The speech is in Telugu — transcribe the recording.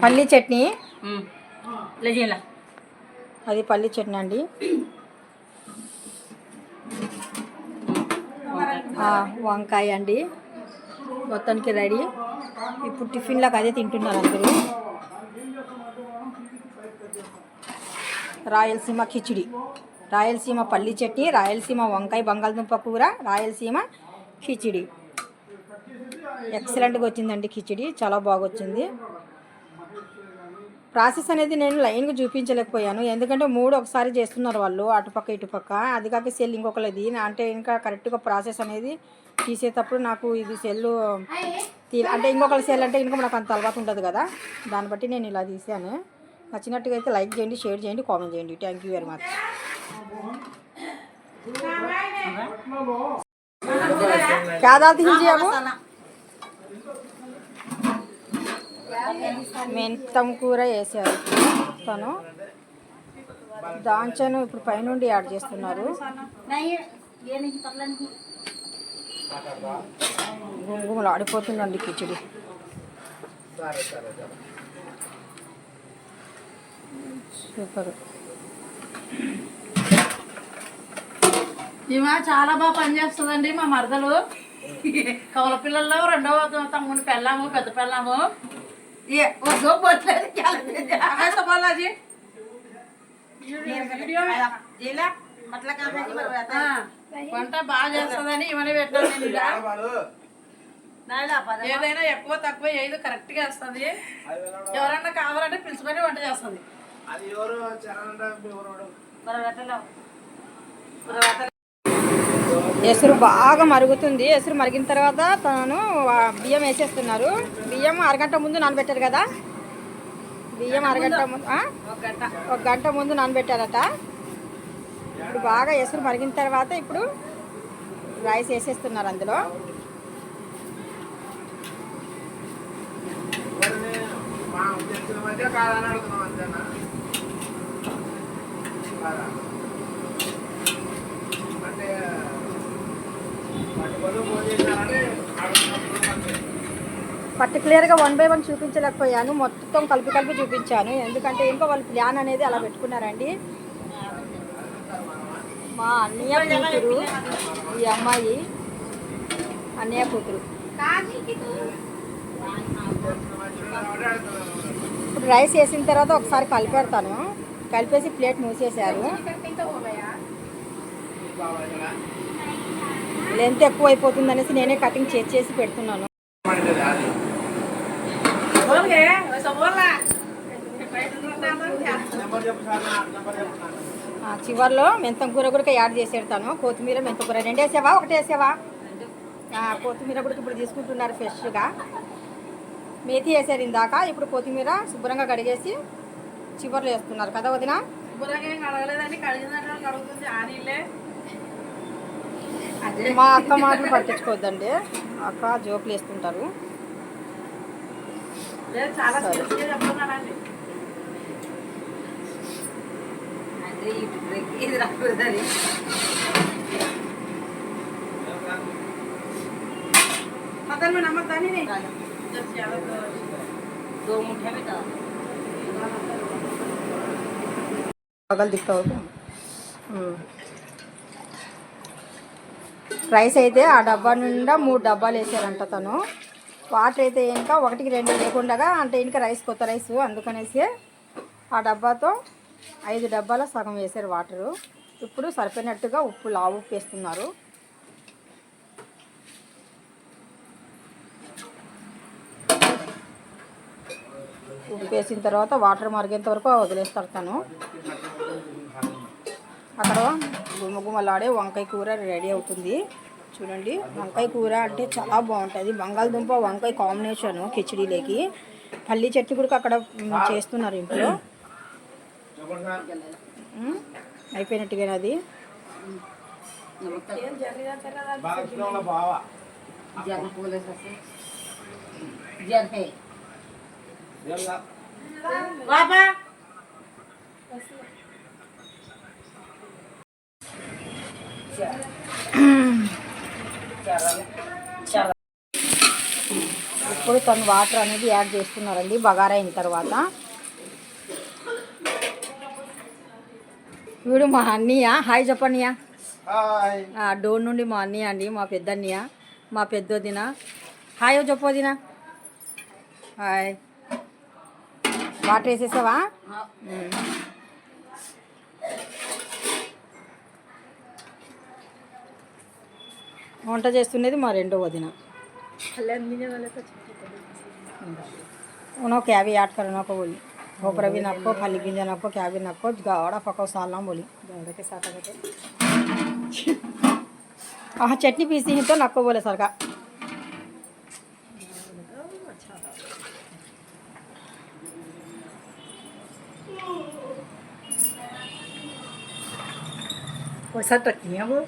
పల్లి చట్నీ, అది పల్లి చట్నీ అండి. వంకాయ అండి, మొత్తానికి రెడీ. ఇప్పుడు టిఫిన్లకు అదే తింటున్నారు అందరూ. రాయలసీమ కిచిడి, రాయలసీమ పల్లి చట్నీ, రాయలసీమ వంకాయ బంగాళదుంప కూర, రాయలసీమ కిచిడి. ఎక్సలెంట్గా వచ్చిందండి కిచిడి, చాలా బాగా వచ్చింది. ప్రాసెస్ అనేది నేను లైన్గా చూపించలేకపోయాను, ఎందుకంటే 3 ఒకసారి చేస్తున్నారు వాళ్ళు, అటుపక్క ఇటుపక్క. అది కాక సెల్ ఇంకొకరిది, అంటే ఇంకా కరెక్ట్గా ప్రాసెస్ అనేది తీసేటప్పుడు నాకు ఇది సెల్ అంటే ఇంకొకరి సెల్ అంటే ఇంకా నాకు అంత అలవాటు ఉండదు కదా, దాన్ని బట్టి నేను ఇలా తీసాను. నచ్చినట్టుగా అయితే లైక్ చేయండి, షేర్ చేయండి, కామెంట్ చేయండి. Thank you very much. क्या डालती हैं आप? మెంతం కూర వేసారు తను, దాంచను ఇప్పుడు పైనుండి యాడ్ చేస్తున్నారు. గుమగుమలు ఆడిపోతుందండి కిచిడి. సూపర్. ఈమె చాలా బాగా పనిచేస్తుందండి మా మరదలు. కౌల పిల్లల్లో 2వ తమ్ముడు పెళ్ళాము, పెద్ద పెళ్ళాము. వంట బాగా చేస్తుందని ఇవన్నీ పెట్టాను నేను. ఏదైనా ఎక్కువ తక్కువ ఏది కరెక్ట్గా వేస్తుంది. ఎవరన్నా కావాలంటే పిలుచుకొని వంట చేస్తుంది. ఎసురు బాగా మరుగుతుంది. ఎసురు మరిగిన తర్వాత తను బియ్యం వేసేస్తున్నారు. బియ్యం అరగంట ముందు నానబెట్టారు కదా, బియ్యం అరగంట ముందు 1 గంట ముందు నానబెట్టారట. ఇప్పుడు బాగా ఎసురు మరిగిన తర్వాత ఇప్పుడు రైస్ వేసేస్తున్నారు అందులో. పర్టికులర్గా 1 by 1 చూపించలేకపోయాను, మొత్తం కలిపి చూపించాను. ఎందుకంటే ఇంకా వాళ్ళు ప్లాన్ అనేది అలా పెట్టుకున్నారండి. మా అన్నయ్య కూతురు, ఈ అమ్మాయి అన్నయ్య కూతురు. ఇప్పుడు రైస్ వేసిన తర్వాత ఒకసారి కలిపెడతాను, కలిపేసి ప్లేట్ మూసేశారు. లెంత్ ఎక్కువ అయిపోతుంది అనేసి నేనే కటింగ్ చేసి పెడుతున్నాను. చివరిలో మెంతం కూర కూడా యాడ్ చేసేస్తాను. కొత్తిమీర, మెంతం కూర 2 వేసావా, 1 వేసావా? కొత్తిమీర కూడా ఇప్పుడు తీసుకుంటున్నారు ఫ్రెష్గా. మేతి వేసారు ఇందాక, ఇప్పుడు కొత్తిమీర శుభ్రంగా కడిగేసి చివరిలో వేస్తున్నారు కదా వదిన? మా అక్క మాటలు పట్టించుకోవద్దండి, అక్క జోకులు వేస్తుంటారు. పగలు దిక్కు రైస్ అయితే ఆ డబ్బా నిండా 3 డబ్బాలు వేసారంట తను. వాటర్ అయితే ఇంకా 1కి 2 లేకుండా, అంటే ఇంకా రైస్ కొత్త రైస్ అందుకనేసి ఆ డబ్బాతో 5 డబ్బాల సగం వేసారు వాటరు. ఇప్పుడు సరిపోయినట్టుగా ఉప్పు వేస్తున్నారు. ఉప్పు వేసిన తర్వాత వాటర్ మరిగేంత వరకు వదిలేస్తారు తను. అక్కడ గుమగుమలాడే వంకాయ కూర రెడీ అవుతుంది. చూడండి, వంకాయ కూర అంటే చాలా బాగుంటుంది. బంగాళదుంప వంకాయ కాంబినేషను కిచిడీలోకి. పల్లి చట్నీ కూడా అక్కడ చేస్తున్నారు ఇంట్లో. అయిపోయినట్టుగా అది ఇప్పుడు తను వాటర్ అనేది యాడ్ చేస్తున్నారండి బగారా అయిన తర్వాత. వీడు మా అన్నయ్య. హాయ్ చెప్పన్నయ్య. డోర్ నుండి మా అన్నయ్య అండి, మా పెద్ద అన్నయ్య, మా పెద్దోదిన. హాయ్ చెప్పోదిన. హాయ్. వాటర్ వేసేసావా? వంట చేస్తున్నది మా రెండో వదిన. उन्होंने क्या भी याद करना को बोली ऊपर भी नको खाली गिंजा नको क्या भी नको गावड़ा पकाओ साल बोली गावड़ा के साथ चटनी पीसी ही तो नको बोले सर का वैसा टकनी है वो।